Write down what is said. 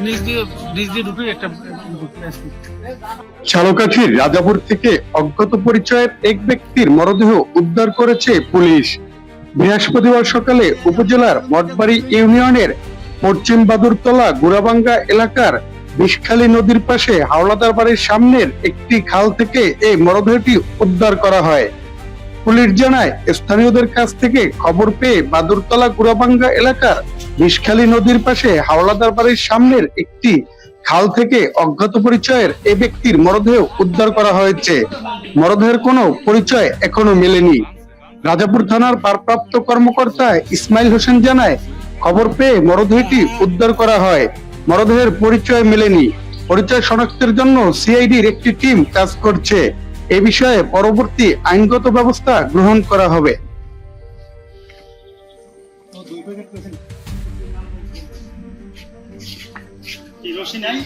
নিজ দিয়ে ঢুকে একটা ঝালকাঠির রাজাপুর থেকে অজ্ঞাত পরিচয়ের এক ব্যক্তির মরদেহ উদ্ধার করেছে পুলিশ। বৃহস্পতিবার সকালে উপজেলার মঠবাড়ি ইউনিয়নের পশ্চিম বাদুরতলা গুড়াবাঙ্গা এলাকার বিষখালী নদীর পাশে হাওলাদার বাড়ির সামনের একটি খাল থেকে এই মরদেহটি উদ্ধার করা হয়। পুলিশ জানায়, স্থানীয়দের কাছ থেকে খবর পেয়ে বাদুরতলা গুড়াবাঙ্গা এলাকার বিষখালী নদীর পাশে হাওলাদার বাড়ির সামনের একটি খাল থেকে অজ্ঞাত পরিচয়ের এই ব্যক্তির মরদেহ উদ্ধার করা হয়েছে। মরদেহের কোনো পরিচয় এখনো মেলেনি। রাজাপুর থানার ভারপ্রাপ্ত কর্মকর্তা ইসমাইল হোসেন জানায়, খবর পেয়ে মরদেহটি উদ্ধার করা হয়। মরদেহের পরিচয় মেলেনি। পরিচয় শনাক্তের জন্য সিআইডির একটি টিম কাজ করছে। এ বিষয়ে পরবর্তী আইনগত ব্যবস্থা গ্রহণ করা হবে। রশি নাই